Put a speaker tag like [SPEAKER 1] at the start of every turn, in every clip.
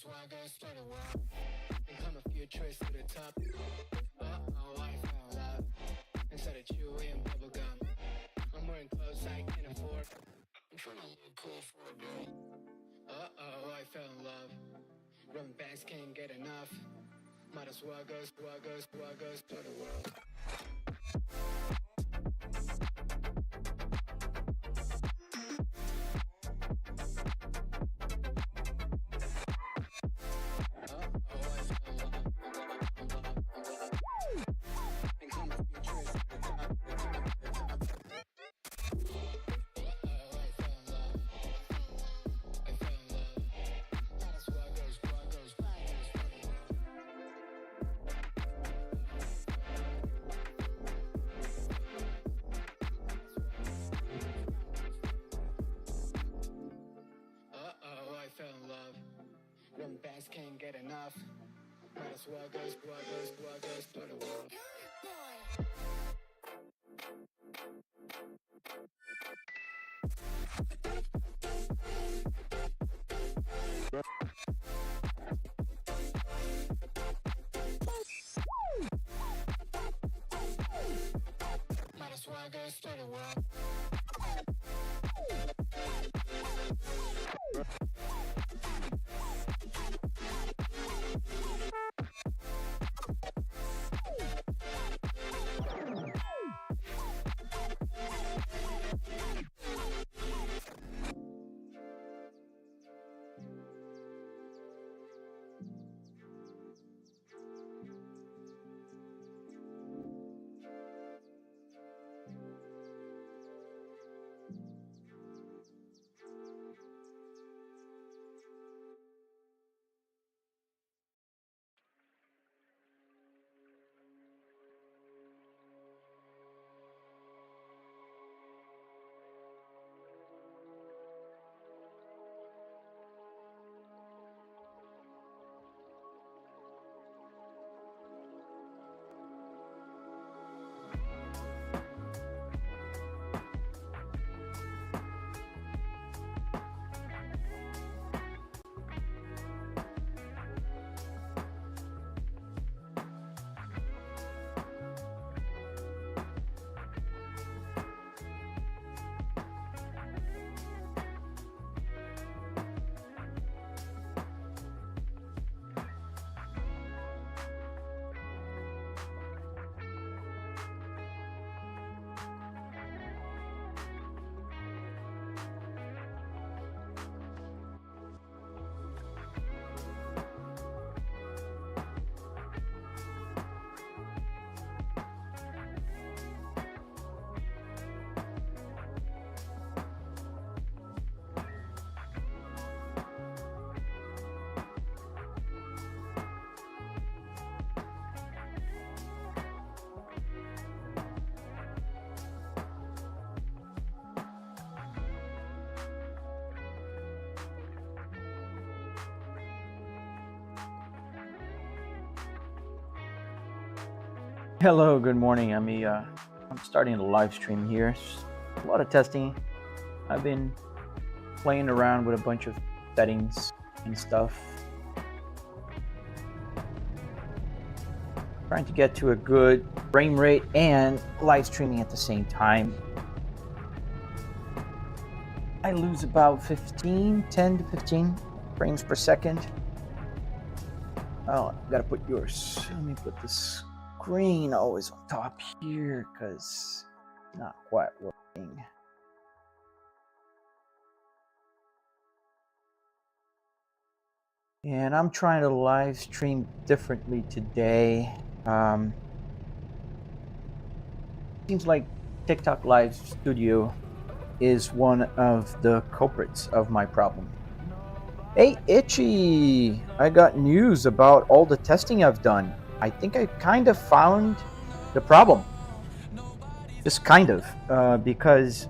[SPEAKER 1] swagger, start a walk, and come a few trips to the top. Uh-oh, I found love. Instead of chewing bubblegum, I'm wearing clothes I can't afford. I'm trying to look cool for a girl. Uh-oh, I fell in love. Run banks can't get enough. Might as well go, start a world. I fell in love. Run banks can't get enough. Might as well go, start a world. Might as well go, start a world.
[SPEAKER 2] Hello, good morning. I'm starting a live stream here. A lot of testing. I've been playing around with a bunch of settings and stuff. Trying to get to a good frame rate and live streaming at the same time. I lose about 10 to 15 frames per second. Oh, I gotta put yours. Let me put this screen always on top here because it's not quite working. And I'm trying to live stream differently today. Seems like TikTok Live Studio is one of the culprits of my problem. Hey, Itchy! I got news about all the testing I've done. I think I kind of found the problem. Just kind of, because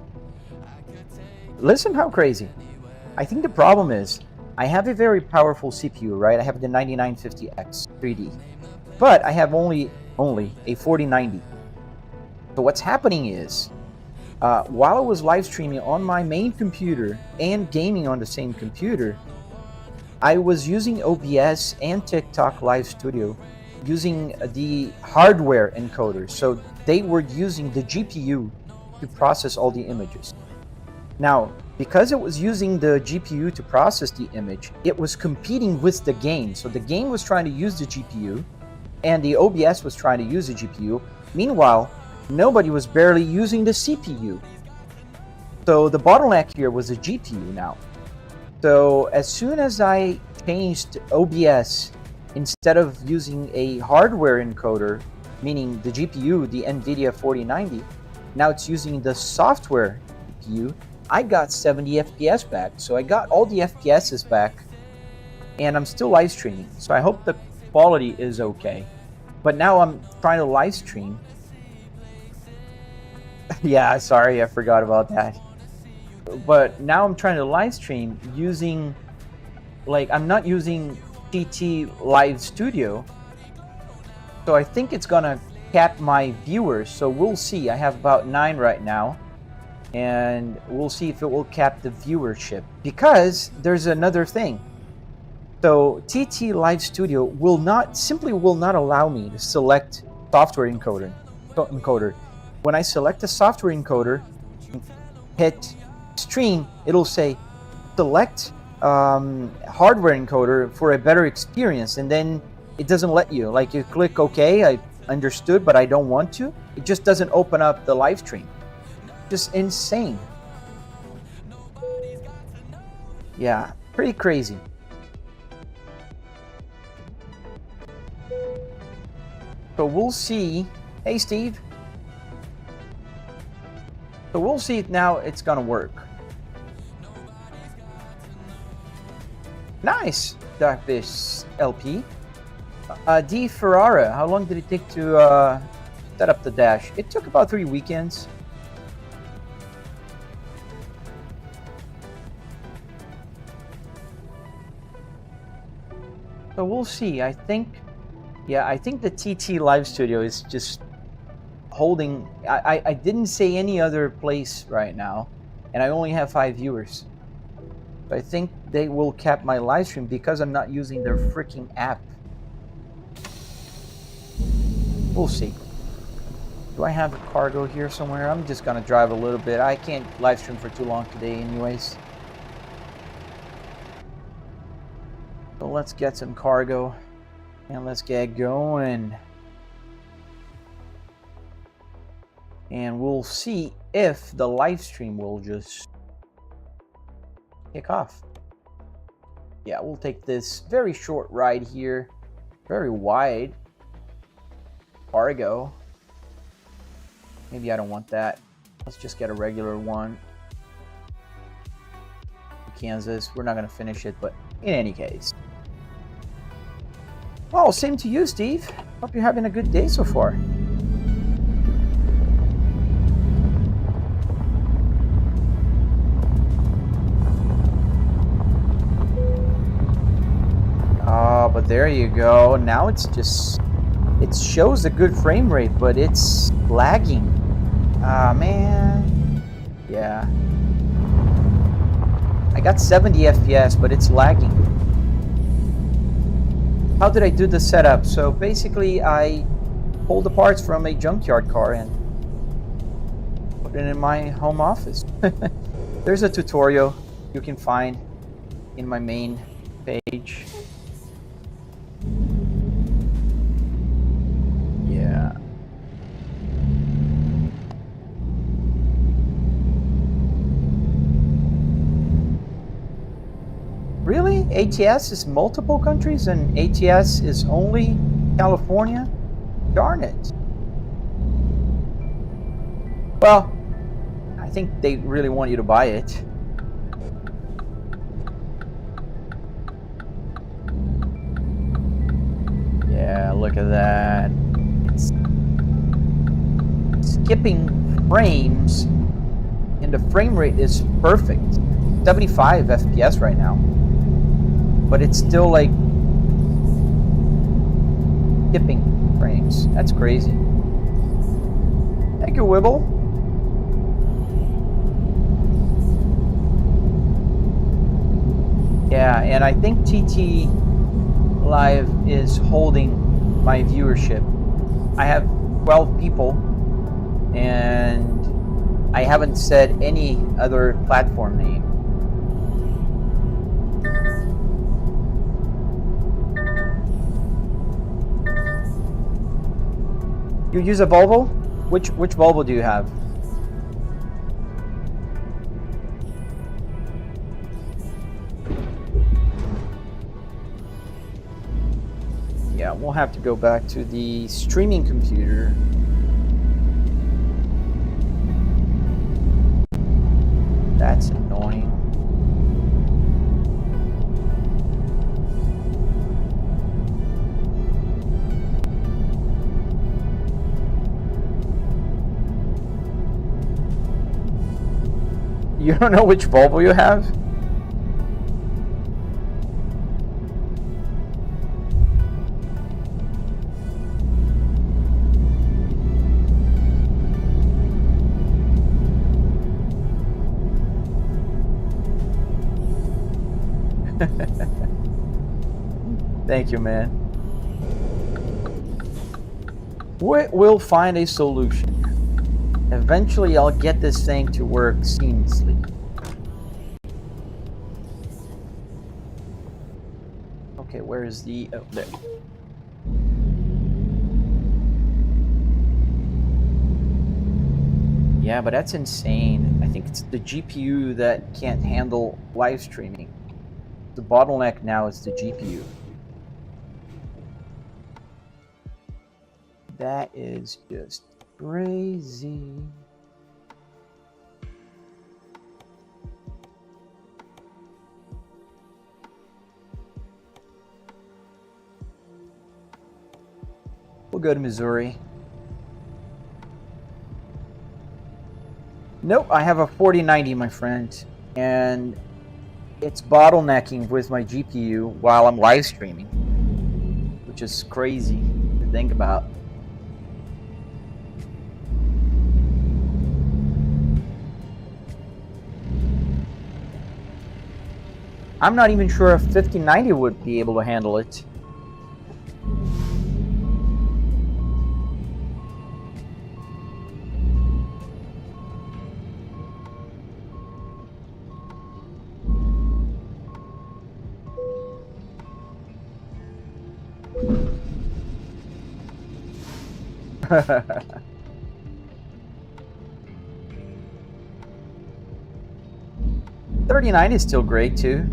[SPEAKER 2] listen how crazy. I think the problem is I have a very powerful CPU, right? I have the 9950X 3D, but I have only a 4090. So what's happening is, while I was live streaming on my main computer and gaming on the same computer, I was using OBS and TikTok Live Studio using the hardware encoders. So they were using the GPU to process all the images. Now, because it was using the GPU to process the image, it was competing with the game. So the game was trying to use the GPU, and the OBS was trying to use the GPU. Meanwhile, nobody was barely using the CPU. So the bottleneck here was the GPU now. So as soon as I changed OBS, instead of using a hardware encoder, meaning the GPU, the NVIDIA 4090, now it's using the software GPU, I got 70 FPS back. So I got all the FPSs back, and I'm still live streaming. So I hope the quality is okay. But now I'm trying to live stream. Yeah, sorry, I forgot about that. But now I'm trying to live stream using, like, I'm not using TT Live Studio. So I think it's gonna cap my viewers. So we'll see. I have about 9 right now. And we'll see if it will cap the viewership. Because there's another thing. So TT Live Studio will not allow me to select software encoder. When I select a software encoder, hit stream, it'll say select hardware encoder for a better experience, and then it doesn't let you. Like, you click OK, I understood, but I don't want to. It just doesn't open up the live stream. Just insane. Yeah, pretty crazy. So we'll see. Hey, Steve. So we'll see if now it's gonna work. Nice, Darkfish LP. D Ferrara, how long did it take to set up the dash? It took about 3 weekends. So we'll see. I think the TT Live Studio is just holding. I didn't say any other place right now, and I only have 5 viewers. So I think they will cap my live stream because I'm not using their freaking app. We'll see. Do I have a cargo here somewhere? I'm just gonna drive a little bit. I can't live stream for too long today anyways. So let's get some cargo and let's get going. And we'll see if the live stream will just kick off. Yeah, we'll take this very short ride here. Very wide. Cargo. Maybe I don't want that. Let's just get a regular one. Kansas. We're not going to finish it, but in any case. Well, same to you, Steve. Hope you're having a good day so far. Oh, but there you go. Now it's just... it shows a good frame rate, but it's lagging. Ah, man. Yeah. I got 70 FPS, but it's lagging. How did I do the setup? So basically, I pulled the parts from a junkyard car and put it in my home office. There's a tutorial you can find in my main page. Yeah. Really? ATS is multiple countries and ATS is only California? Darn it. Well, I think they really want you to buy it. Yeah, look at that. It's skipping frames and the frame rate is perfect. 75 FPS right now. But it's still like skipping frames. That's crazy. Thank you, Wibble. Yeah, and I think TT Live is holding my viewership. I have 12 people, and I haven't said any other platform name. You use a Volvo? Which Volvo do you have? Yeah, we'll have to go back to the streaming computer. That's annoying. You don't know which Volvo you have? Thank you, man. We'll find a solution. Eventually, I'll get this thing to work seamlessly. Okay, where is the... Oh, there. Yeah, but that's insane. I think it's the GPU that can't handle live streaming. The bottleneck now is the GPU. That is just crazy. We'll go to Missouri. Nope, I have a 4090, my friend, and it's bottlenecking with my GPU while I'm live streaming, which is crazy to think about. I'm not even sure if 5090 would be able to handle it. $39 is still great too.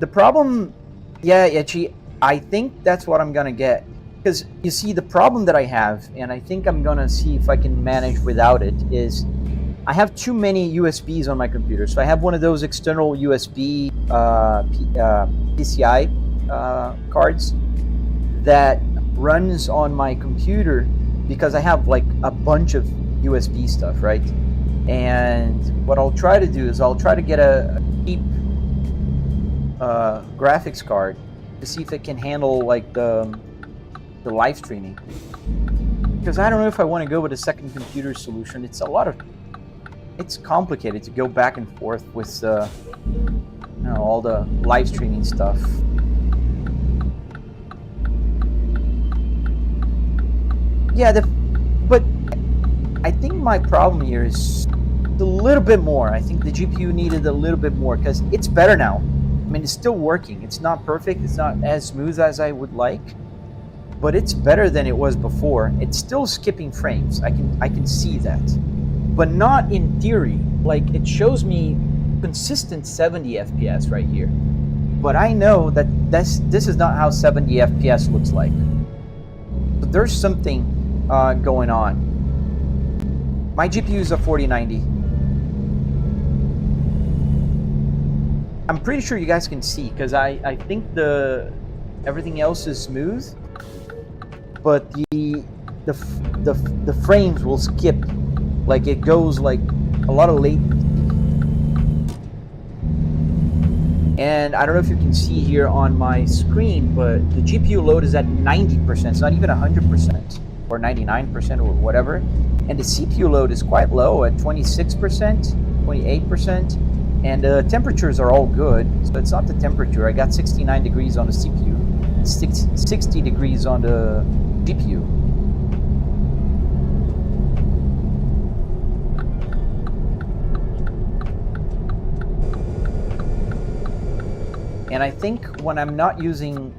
[SPEAKER 2] The problem, yeah, Itchy, I think that's what I'm gonna get. Because you see, the problem that I have, and I think I'm gonna see if I can manage without it, is I have too many USBs on my computer. So I have one of those external USB PCI cards that runs on my computer because I have like a bunch of USB stuff, right? And what I'll try to do is I'll try to get a cheap graphics card to see if it can handle like the live streaming. Because I don't know if I want to go with a second computer solution. It's complicated to go back and forth with all the live streaming stuff. Yeah, but I think my problem here is a little bit more. I think the GPU needed a little bit more because it's better now. I mean, it's still working. It's not perfect. It's not as smooth as I would like, but it's better than it was before. It's still skipping frames. I can see that, but not in theory. Like, it shows me consistent 70 FPS right here, but I know that this is not how 70 FPS looks like. So there's something going on. My GPU is a 4090. I'm pretty sure you guys can see because I think everything else is smooth, but the frames will skip. Like, it goes like a lot of latency. And I don't know if you can see here on my screen, but the GPU load is at 90%. It's not even 100% or 99% or whatever. And the CPU load is quite low at 26%, 28%. And the temperatures are all good, so it's not the temperature. I got 69 degrees on the CPU, 60 degrees on the GPU. And I think when I'm not using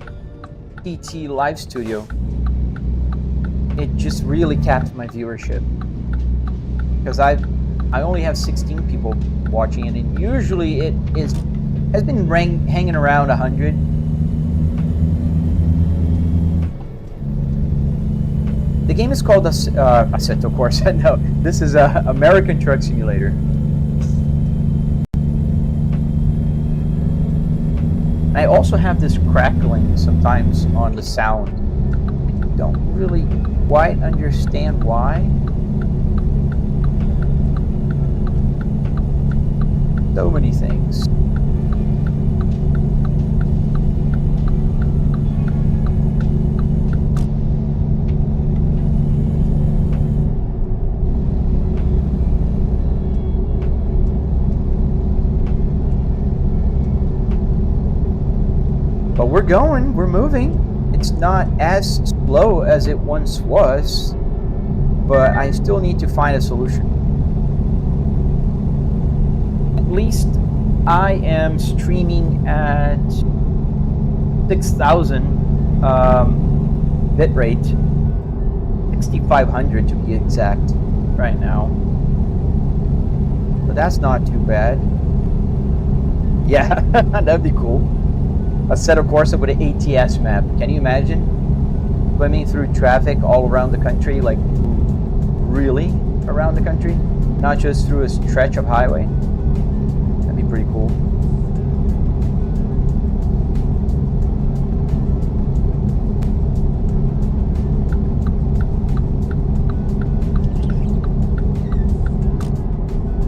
[SPEAKER 2] TT Live Studio, it just really caps my viewership. Because I only have 16 people watching it, and usually it has been hanging around 100. The game is called Assetto Corsa. No, this is American Truck Simulator. I also have this crackling sometimes on the sound. I don't really quite understand why. So many things. But we're going, we're moving. It's not as slow as it once was, but I still need to find a solution. At least I am streaming at 6,000 bit rate, 6,500 to be exact right now. But that's not too bad. Yeah, that'd be cool. Assetto Corsa with an ATS map. Can you imagine? Swimming through traffic all around the country, like really around the country, not just through a stretch of highway. That'd be pretty cool.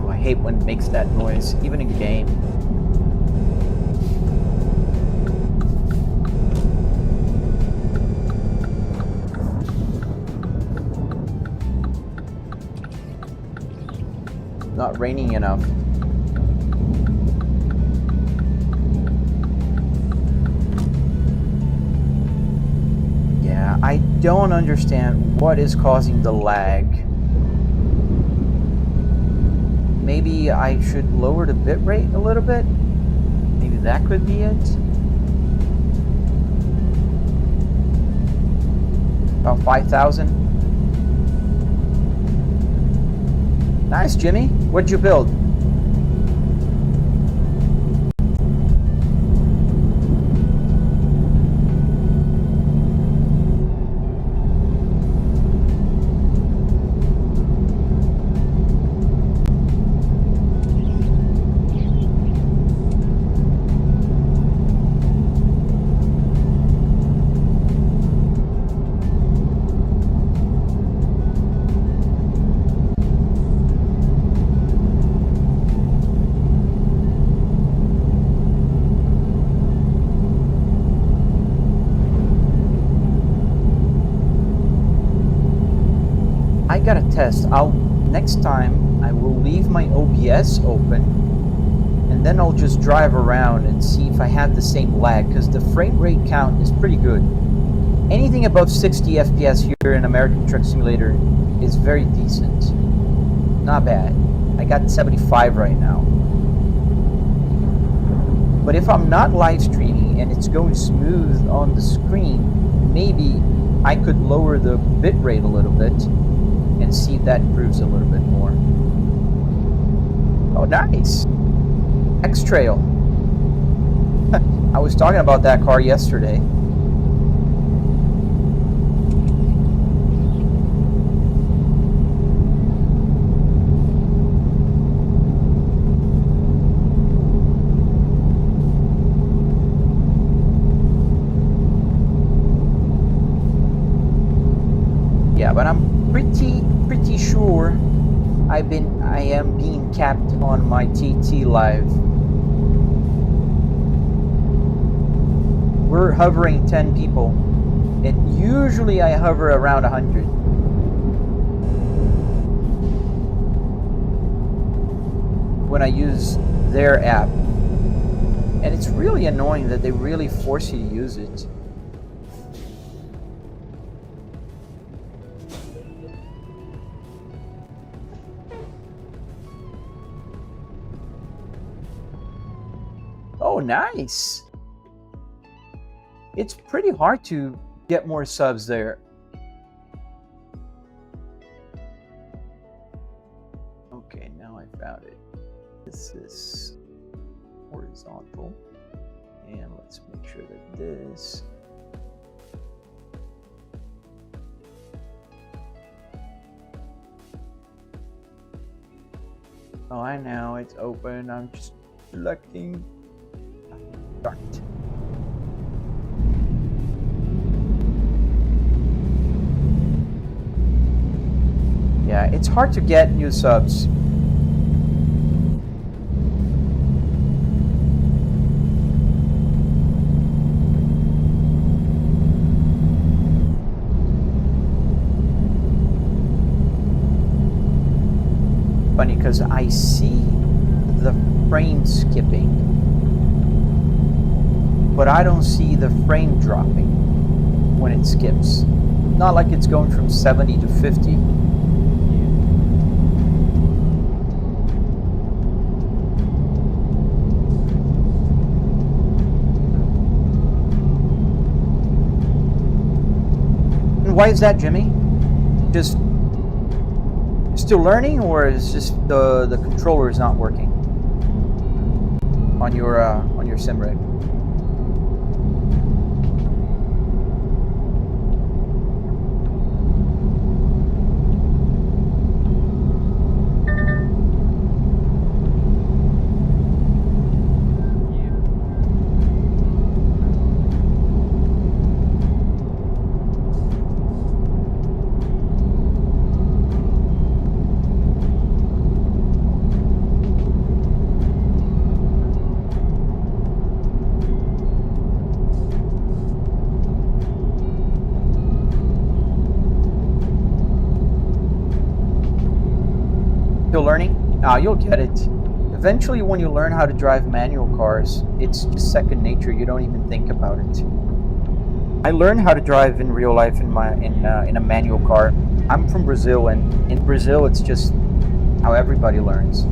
[SPEAKER 2] Oh, I hate when it makes that noise, even in game. Not raining enough. Yeah, I don't understand what is causing the lag. Maybe I should lower the bitrate a little bit. Maybe that could be it. About 5,000. Nice, Jimmy. What'd you build? I gotta test. Next time I will leave my OBS open and then I'll just drive around and see if I have the same lag, because the frame rate count is pretty good. Anything above 60 FPS here in American Truck Simulator is very decent. Not bad. I got 75 right now. But if I'm not live streaming and it's going smooth on the screen, maybe I could lower the bitrate a little bit and see if that improves a little bit more. Oh, nice. X-Trail. I was talking about that car yesterday. Yeah, but I'm pretty sure I am being capped on my TT Live. We're hovering 10 people, and usually I hover around 100. When I use their app. And it's really annoying that they really force you to use it. Oh, nice. It's pretty hard to get more subs there. Okay, now I found it. This is horizontal. And let's make sure that this oh, I know it's open. I'm just selecting start. Yeah, it's hard to get new subs. Funny because I see the frame skipping, but I don't see the frame dropping when it skips. Not like it's going from 70 to 50. And why is that, Jimmy? Just still learning, or is just the controller is not working on your sim rig? Learning? You'll get it. Eventually, when you learn how to drive manual cars, it's just second nature. You don't even think about it. I learned how to drive in real life in a manual car. I'm from Brazil, and in Brazil, it's just how everybody learns.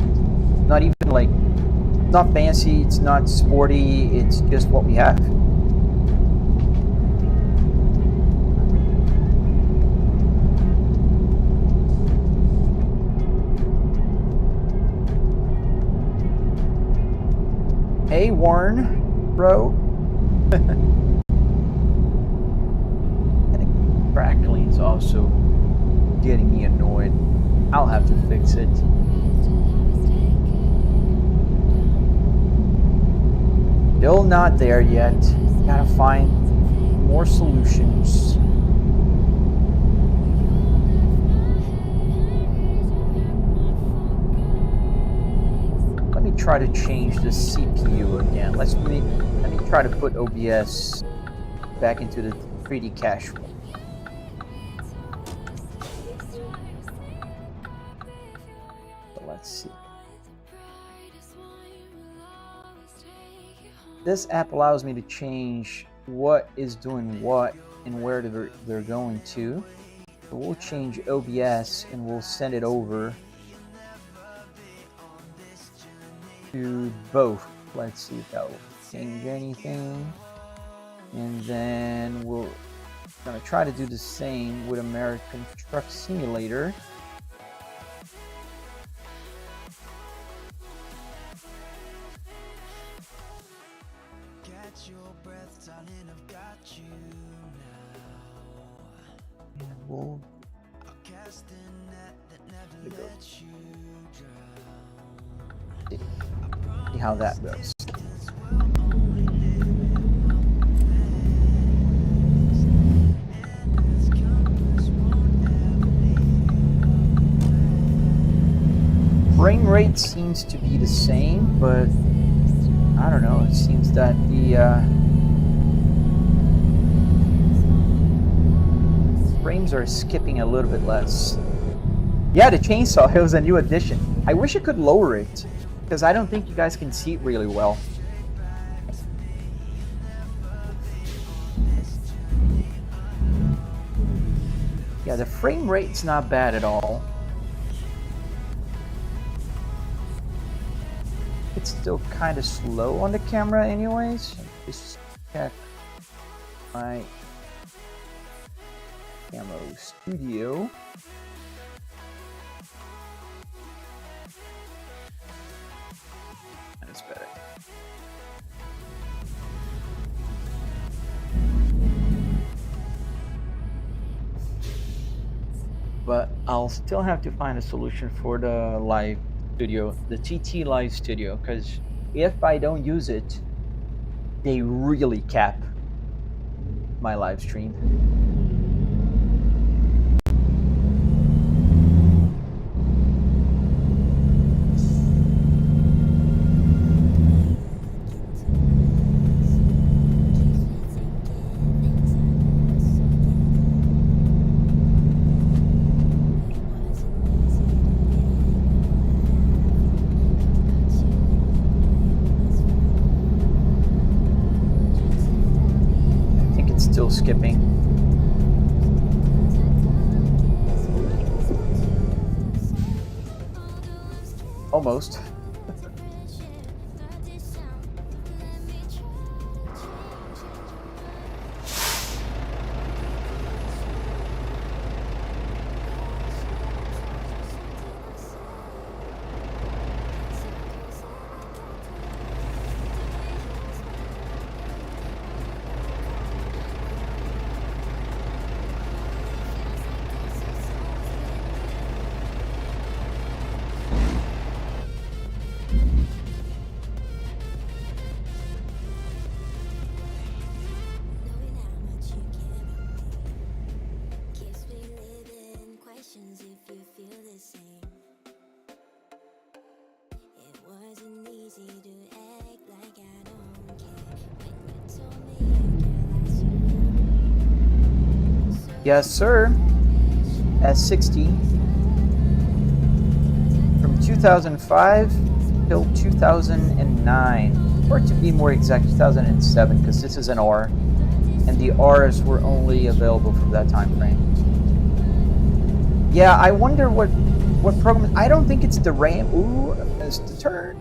[SPEAKER 2] Not even like, it's not fancy, it's not sporty, it's just what we have. Hey, Warren, bro. Crackling is also getting me annoyed. I'll have to fix it. Still not there yet. Gotta find more solutions. Try to change the CPU again. Let me try to put OBS back into the 3D cache. So let's see. This app allows me to change what is doing what and where they're going to. So we'll change OBS and we'll send it over to both. Let's see if that will change anything. And then we're gonna try to do the same with American Truck Simulator. And we'll see how that goes. Frame rate seems to be the same, but I don't know, it seems that the frames are skipping a little bit less. Yeah, the chainsaw, it was a new addition. I wish I could lower it. because I don't think you guys can see it really well. Yeah, the frame rate's not bad at all. It's still kind of slow on the camera anyways. Just check my Camo Studio. That's better. But I'll still have to find a solution for the live studio, the TT Live Studio, because if I don't use it, they really cap my live stream. Still skipping. Almost. Yes, sir. S60 from 2005 till 2009, or to be more exact, 2007, because this is an R, and the Rs were only available for that time frame. Yeah, I wonder what program. I don't think it's the RAM. Ooh, I missed the turn.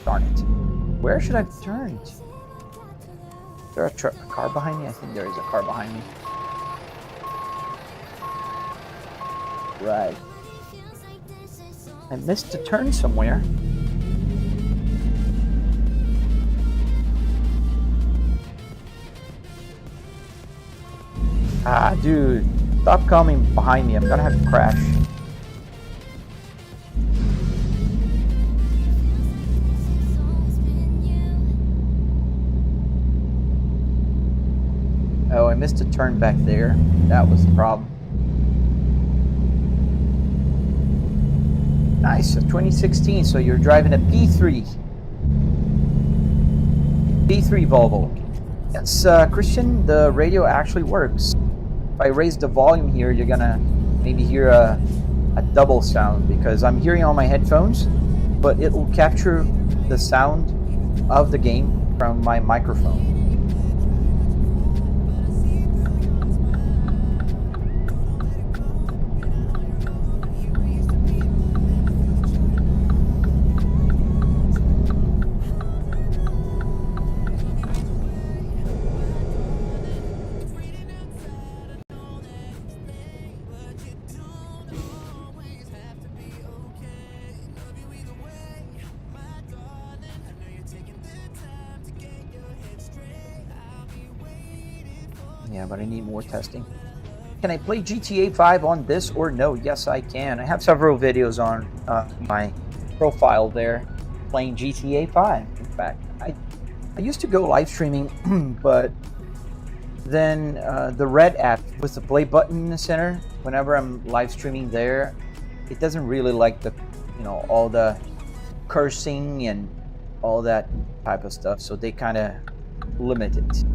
[SPEAKER 2] Darn it. Where should I have turned? Is there a car behind me? I think there is a car behind me. Right. I missed a turn somewhere. Ah, dude. Stop coming behind me. I'm gonna have to crash. Oh, I missed a turn back there. That was the problem. Nice, 2016, so you're driving a P3. P3 Volvo. Yes, Christian, the radio actually works. If I raise the volume here, you're gonna maybe hear a double sound, because I'm hearing on my headphones, but it will capture the sound of the game from my microphone. Yeah, but I need more testing. Can I play GTA 5 on this or no? Yes, I can. I have several videos on my profile there playing GTA 5. In fact, I used to go live streaming, but then the Red app with the play button in the center, whenever I'm live streaming there, it doesn't really like the, all the cursing and all that type of stuff. So they kind of limit it.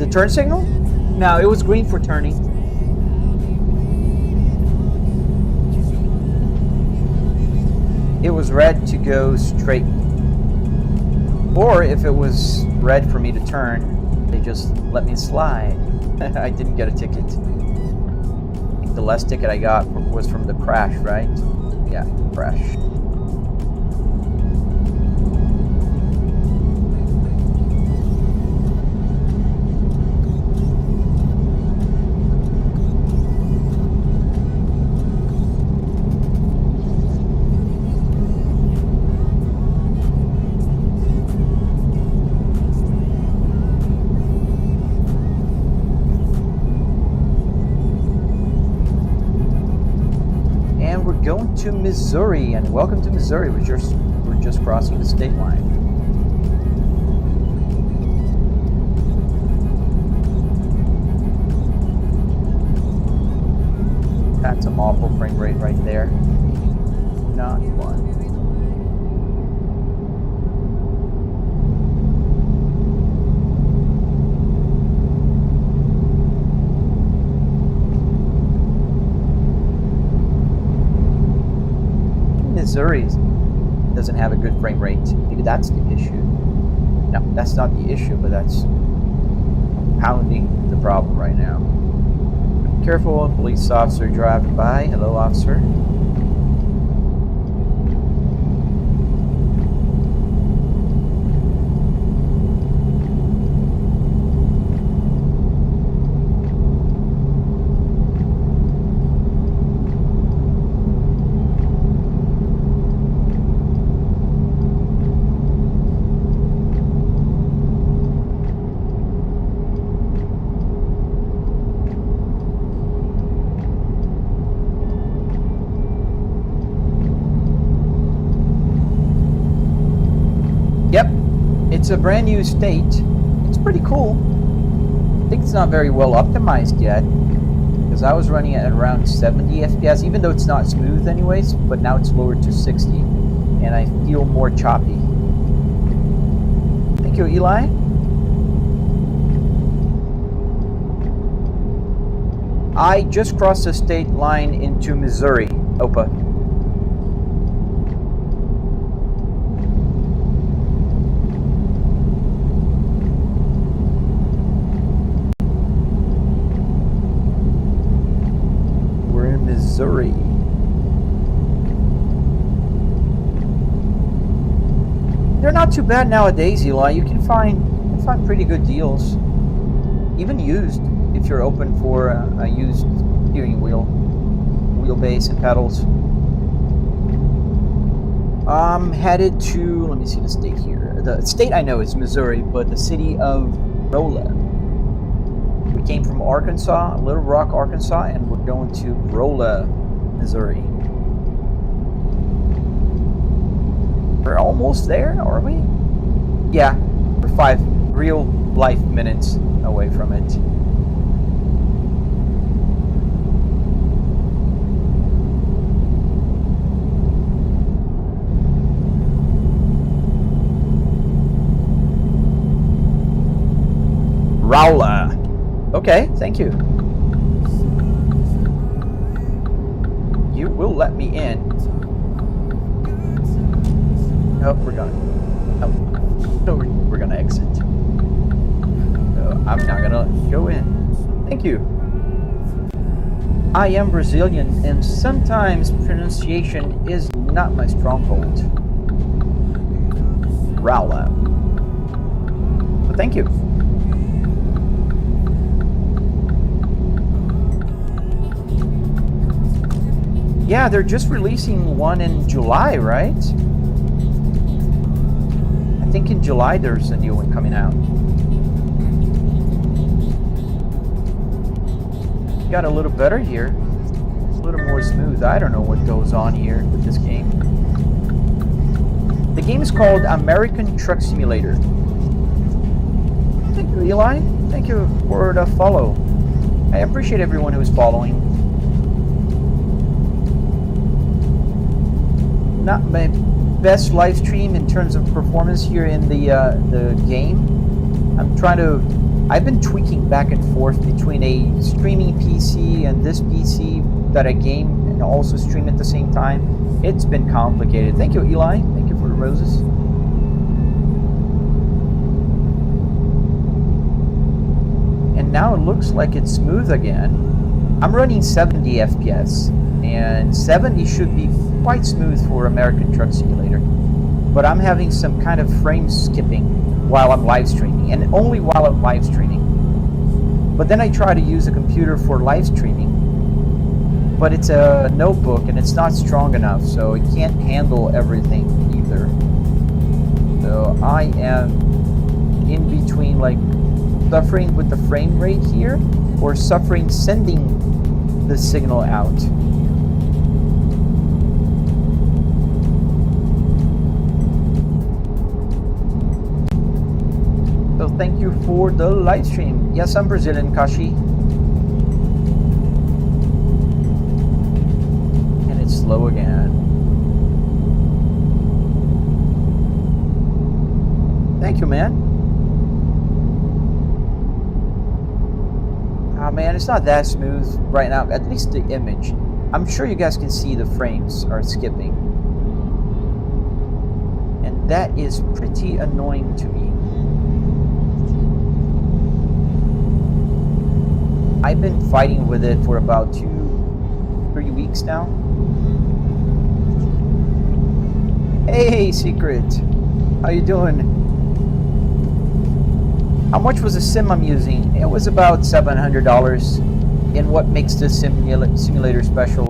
[SPEAKER 2] turn signal? No, it was green for turning. It was red to go straight. Or if it was red for me to turn, they just let me slide. I didn't get a ticket. I think the last ticket I got was from the crash, right? Yeah, crash. Going to Missouri, and welcome to Missouri. We're just crossing the state line. That's an awful frame rate right there. Not fun. Missouri doesn't have a good frame rate. Maybe that's the issue. No, that's not the issue, but that's compounding the problem right now. Be careful, a police officer driving by. Hello, officer. It's a brand new state. It's pretty cool. I think it's not very well optimized yet, because I was running at around 70 FPS, even though it's not smooth anyways, but now it's lowered to 60, and I feel more choppy. Thank you, Eli. I just crossed the state line into Missouri, Opa. Missouri. They're not too bad nowadays, Eli. You can find pretty good deals, even used, if you're open for a used steering wheel, wheelbase, and pedals. I'm headed to, let me see the state here. The state I know is Missouri, but the city of Rolla. We came from Arkansas, Little Rock, Arkansas, and we're going to Rolla, Missouri. We're almost there, are we? Yeah, we're 5 real life minutes away from it. Rolla. Okay, thank you. You will let me in. Oh, we're gonna. Oh, no, we're gonna exit. I'm not gonna go in. Thank you. I am Brazilian, and sometimes pronunciation is not my stronghold. Rolla. But thank you. Yeah, they're just releasing one in July, right? I think in July there's a new one coming out. Got a little better here. It's a little more smooth. I don't know what goes on here with this game. The game is called American Truck Simulator. Thank you, Eli. Thank you for the follow. I appreciate everyone who's following. Not my best live stream in terms of performance here in the game. I'm trying to I've been tweaking back and forth between a streaming PC and this PC that I game and also stream at the same time. It's been complicated. Thank you, Eli. Thank you for the roses. And now it looks like it's smooth again. I'm running 70 FPS, and 70 should be quite smooth for American Truck Simulator. But I'm having some kind of frame skipping while I'm live streaming, and only while I'm live streaming. But then I try to use a computer for live streaming, but it's a notebook and it's not strong enough, so it can't handle everything either. So I am in between, like, suffering with the frame rate here, or suffering sending the signal out. So thank you for the live stream. Yes, I'm Brazilian, Kashi. And it's slow again. Thank you, man. Oh man, it's not that smooth right now, at least the image. I'm sure you guys can see the frames are skipping. And that is pretty annoying to me. I've been fighting with it for about 2-3 weeks now. Hey, Secret. How you doing? How much was the sim I'm using? It was about $700. And what makes this simulator special?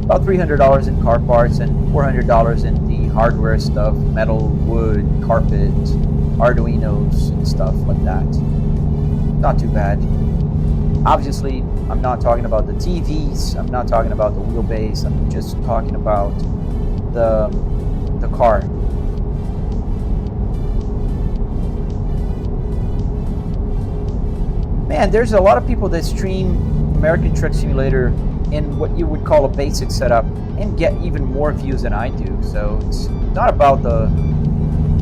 [SPEAKER 2] About $300 in car parts and $400 in the hardware stuff, metal, wood, carpet, Arduinos, and stuff like that. Not too bad. Obviously, I'm not talking about the TVs, I'm not talking about the wheelbase, I'm just talking about the car. Man, there's a lot of people that stream American Truck Simulator in what you would call a basic setup and get even more views than I do. So it's not about the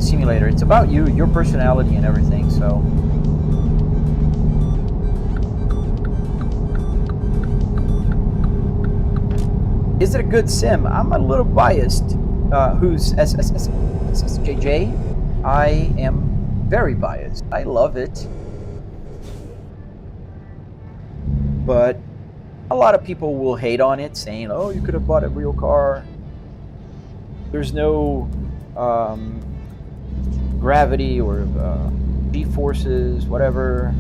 [SPEAKER 2] simulator, it's about you, your personality and everything. So is it a good sim? I'm a little biased. Who's SSJJ? I am very biased. I love it. But a lot of people will hate on it, saying, oh, you could have bought a real car. There's no gravity or G-forces, whatever.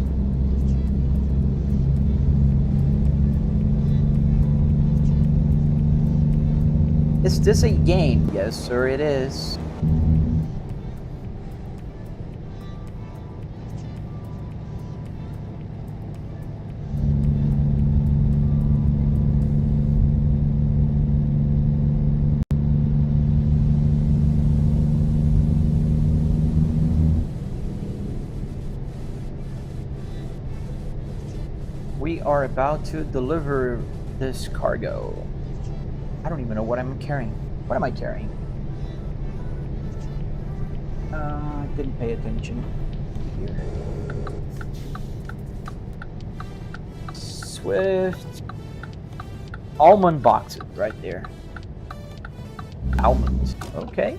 [SPEAKER 2] Is this a game? Yes, sir, it is. We are about to deliver this cargo. I don't even know what I'm carrying. What am I carrying? I didn't pay attention here. Swift. Almond boxes right there. Almonds. Okay.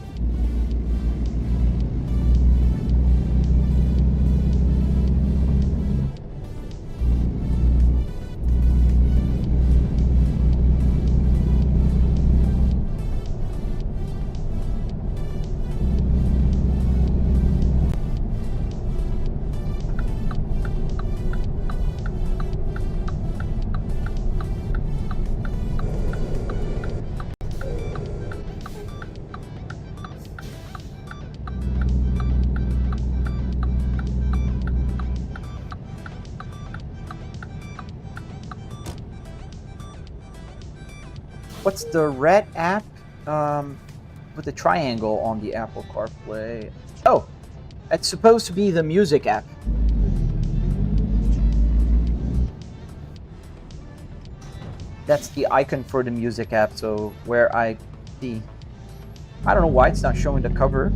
[SPEAKER 2] What's the red app with the triangle on the Apple CarPlay? Oh, it's supposed to be the music app. That's the icon for the music app, so where I see... I don't know why it's not showing the cover.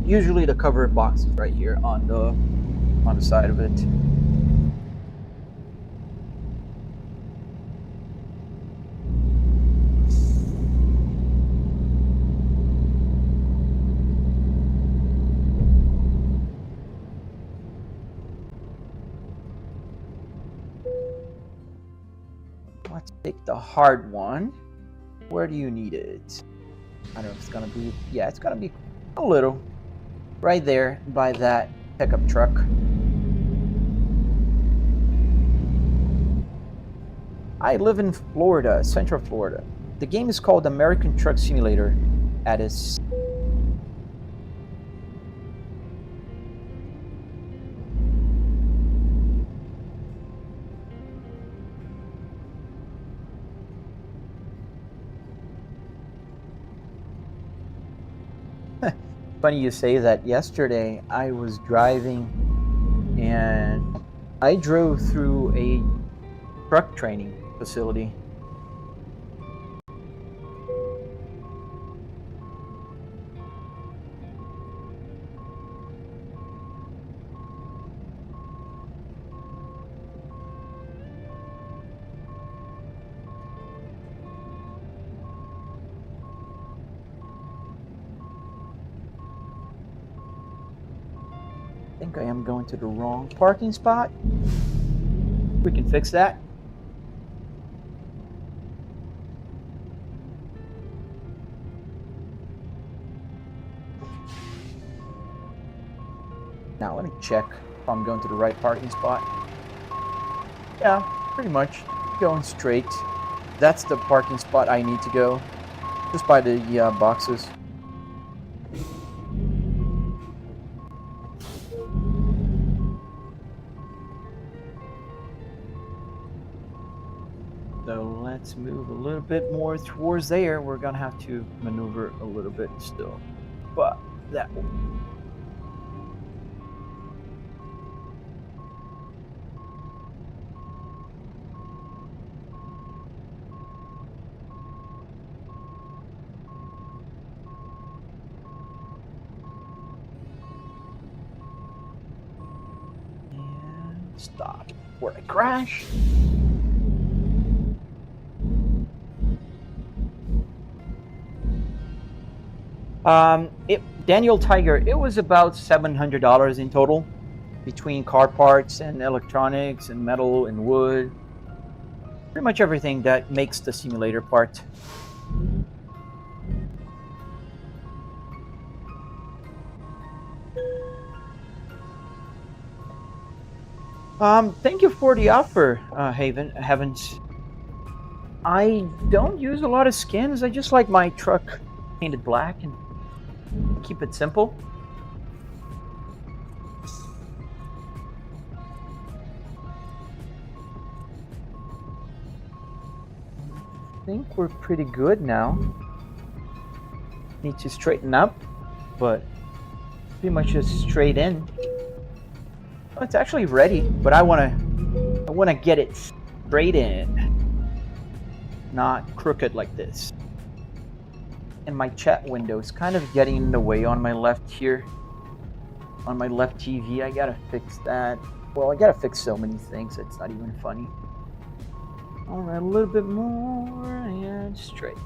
[SPEAKER 2] Usually the cover box is right here on the side of it. Let's take the hard one. Where do you need it? I don't know if it's gonna be, yeah, it's gonna be a little. Right there by that pickup truck. I live in Florida, Central Florida. The game is called American Truck Simulator. Addis. Funny you say that. Yesterday I was driving and I drove through a truck training facility. I think I am going to the wrong parking spot. We can fix that. Now let me check if I'm going to the right parking spot. Yeah, pretty much going straight. That's the parking spot I need to go. Just by the boxes. So let's move a little bit more towards there. We're gonna have to maneuver a little bit still. But that will. And stop where I crash. Daniel Tiger, it was about $700 in total between car parts and electronics and metal and wood. Pretty much everything that makes the simulator part. Thank you for the offer, Heavens. I don't use a lot of skins. I just like my truck painted black and keep it simple. I think we're pretty good now. Need to straighten up, but pretty much just straight in. Oh, it's actually ready, but I wanna get it straight in, not crooked like this. And my chat window is kind of getting in the way on my left here. On my left TV, I gotta fix that. Well, I gotta fix so many things, it's not even funny. Alright, a little bit more and straight.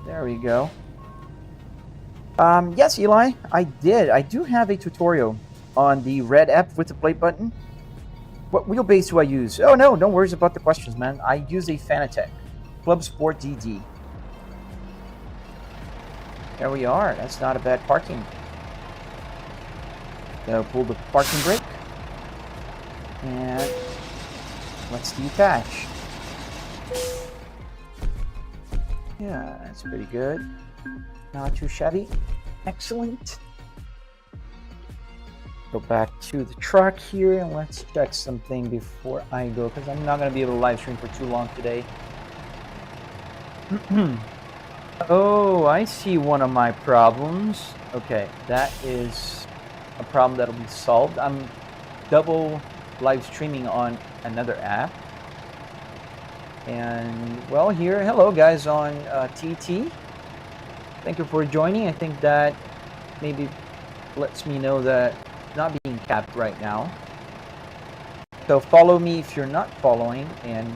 [SPEAKER 2] There we go. Yes, Eli, I did. I do have a tutorial on the red app with the play button. What wheelbase do I use? Oh no, no worries about the questions, man. I use a Fanatec Club Sport DD. There we are. That's not a bad parking. So pull the parking brake. And let's detach. Yeah, that's pretty good. Not too shabby. Excellent. Go back to the truck here and let's check something before I go, because I'm not going to be able to live stream for too long today. Oh, I see one of my problems. Okay, that is a problem that'll be solved. I'm double live streaming on another app. And well, here, hello guys on TT. Thank you for joining. I think that maybe lets me know that not being capped right now. So follow me if you're not following, and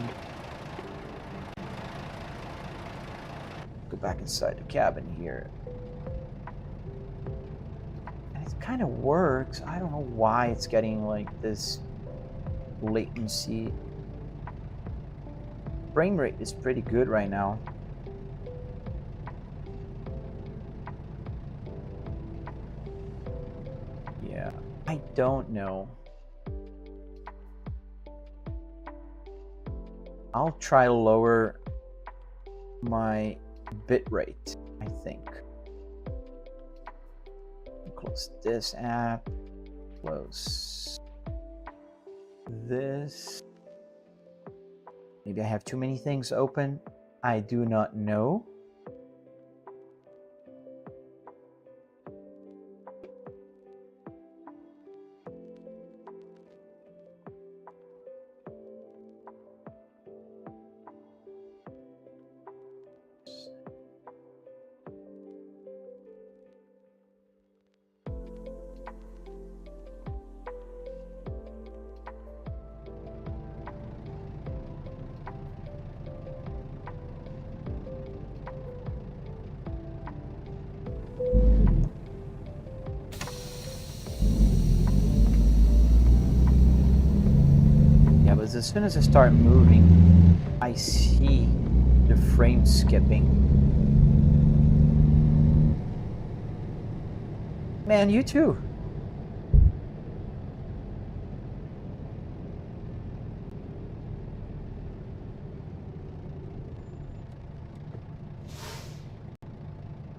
[SPEAKER 2] go back inside the cabin here. And it's kind of works. I don't know why it's getting like this latency. Frame rate is pretty good right now. Yeah, I don't know. I'll try to lower my bit rate, I think. Close this app, close this. Maybe I have too many things open. I do not know. As soon as I start moving, I see the frame skipping. Man, you too.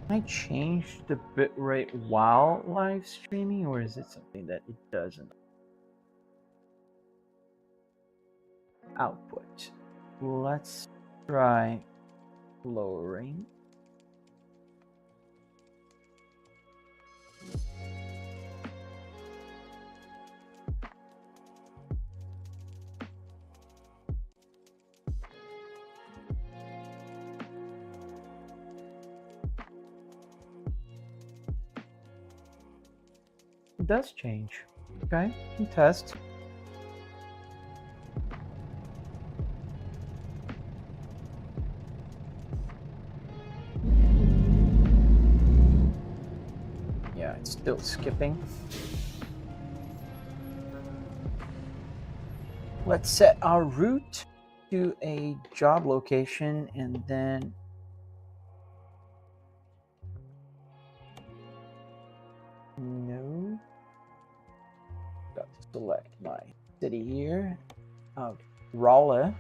[SPEAKER 2] Can I change the bitrate while live streaming, or is it something that it doesn't? Output. Let's try lowering. It does change. Okay, can test. Still skipping. Let's set our route to a job location and then got to select my city here of Raleigh.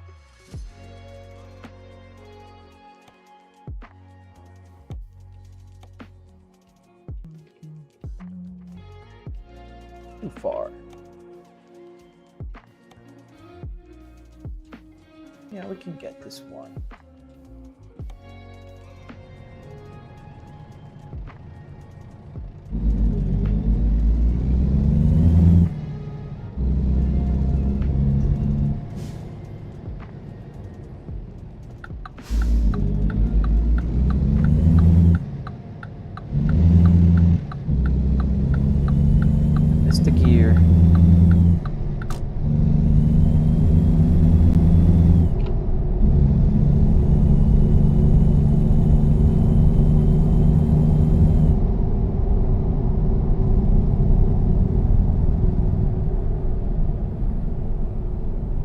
[SPEAKER 2] Too far. Yeah, we can get this one.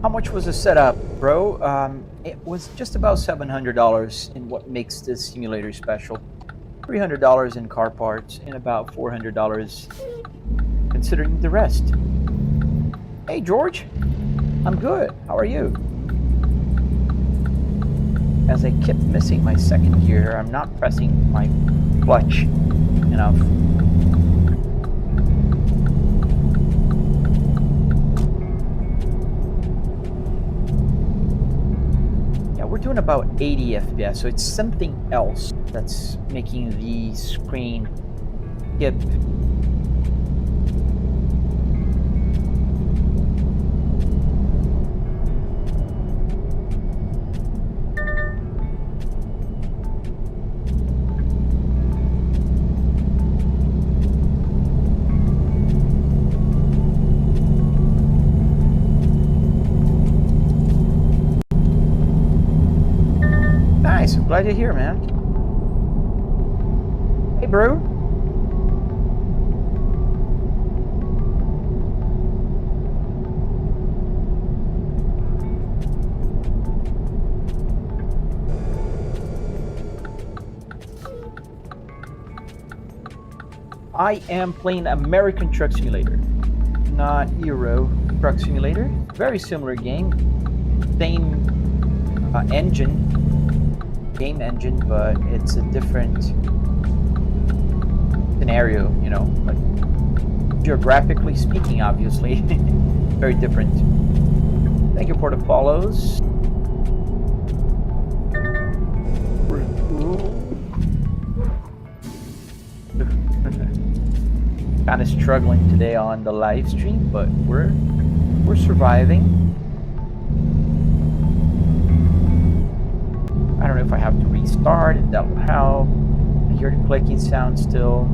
[SPEAKER 2] How much was the setup, bro? It was just about $700 in what makes this simulator special. $300 in car parts and about $400 considering the rest. Hey, George. I'm good. How are you? As I kept missing my second gear, I'm not pressing my clutch enough. We're doing about 80 FPS, so it's something else that's making the screen skip. Nice, I'm glad you're here, man. Hey, bro. I am playing American Truck Simulator, not Euro Truck Simulator. Very similar game, same game engine, but it's a different scenario, you know, like geographically speaking, obviously. Very different. Thank you for the follows. Kind of struggling today on the live stream, but we're surviving. I don't know if I have to restart, if that will help. I hear the clicking sound still.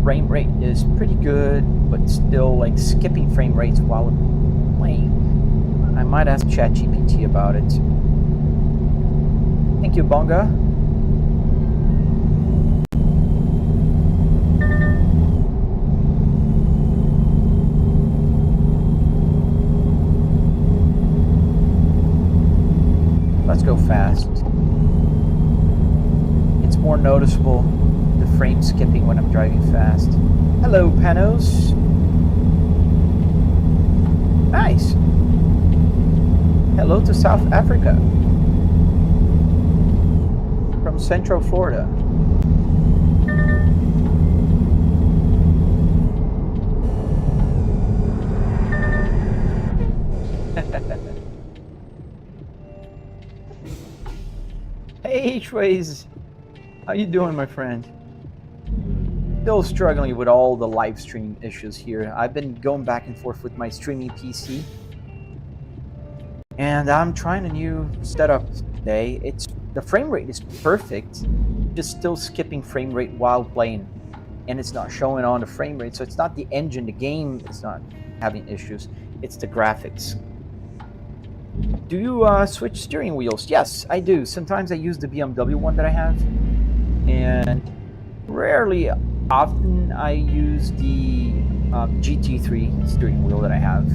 [SPEAKER 2] Frame rate is pretty good, but still like skipping frame rates while playing. I might ask ChatGPT about it. Thank you, Bonga. Let's go fast. It's more noticeable, the frame skipping when I'm driving fast. Hello, Panos. Nice. Hello to South Africa. From Central Florida. Hey, H-Ways. How you doing, my friend? Still struggling with all the live stream issues here. I've been going back and forth with my streaming PC. And I'm trying a new setup today. The frame rate is perfect, just still skipping frame rate while playing. And it's not showing on the frame rate, so it's not the engine, the game is not having issues. It's the graphics. Do you switch steering wheels? Yes, I do. Sometimes I use the BMW one that I have. And rarely, often, I use the GT3 steering wheel that I have.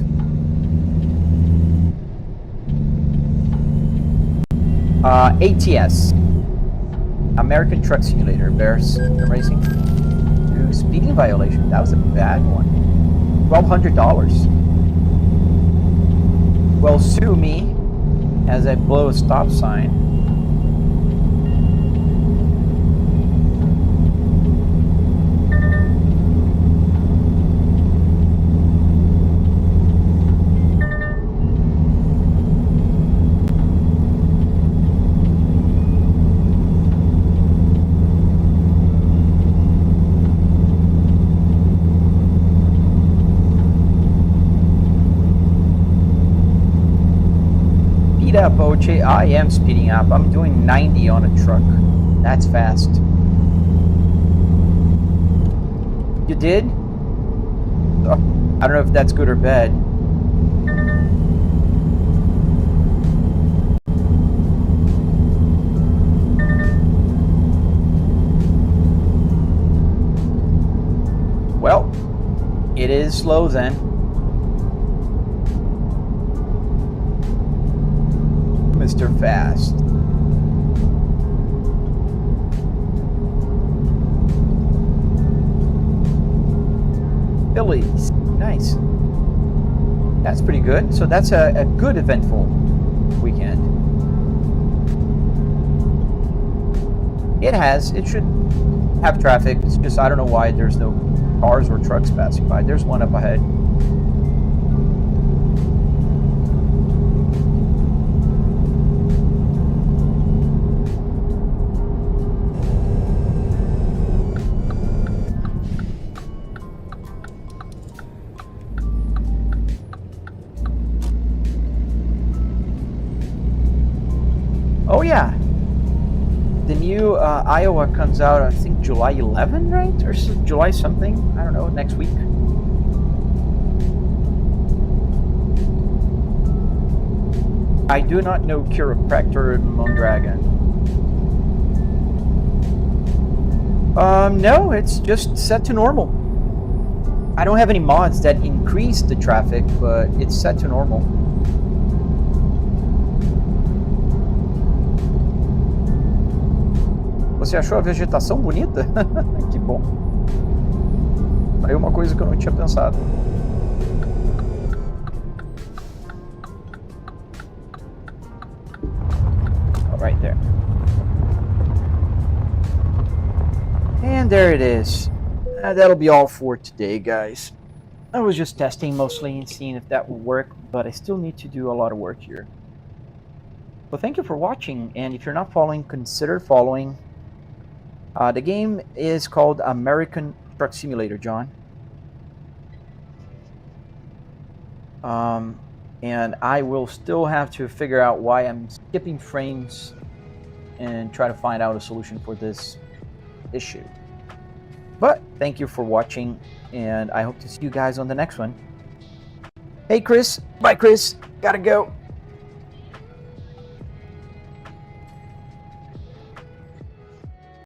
[SPEAKER 2] ATS. American Truck Simulator. Bears Racing. Ooh, speeding violation. That was a bad one. $1,200. Well, sue me as I blow a stop sign. Up, OJ. I am speeding up. I'm doing 90 on a truck. That's fast. You did? Oh, I don't know if that's good or bad. Well, it is slow then. Mr. Fast. Phillies. Nice. That's pretty good. So that's a good eventful weekend. It should have traffic. It's just I don't know why there's no cars or trucks passing by. There's one up ahead. Oh yeah, the new Iowa comes out, I think July 11, right? Or July something, I don't know, next week. I do not know Chiropractor Mondragon. No, it's just set to normal. I don't have any mods that increase the traffic, but it's set to normal. Você achou a vegetação bonita? Que bom. Aí uma coisa que eu não tinha pensado. All right there. And there it is. That'll be all for today, guys. I was just testing mostly and seeing if that would work, but I still need to do a lot of work here. Well, thank you for watching, and if you're not following, consider following. The game is called American Truck Simulator, John. And I will still have to figure out why I'm skipping frames and try to find out a solution for this issue. But thank you for watching, and I hope to see you guys on the next one. Hey, Chris. Bye, Chris. Gotta go.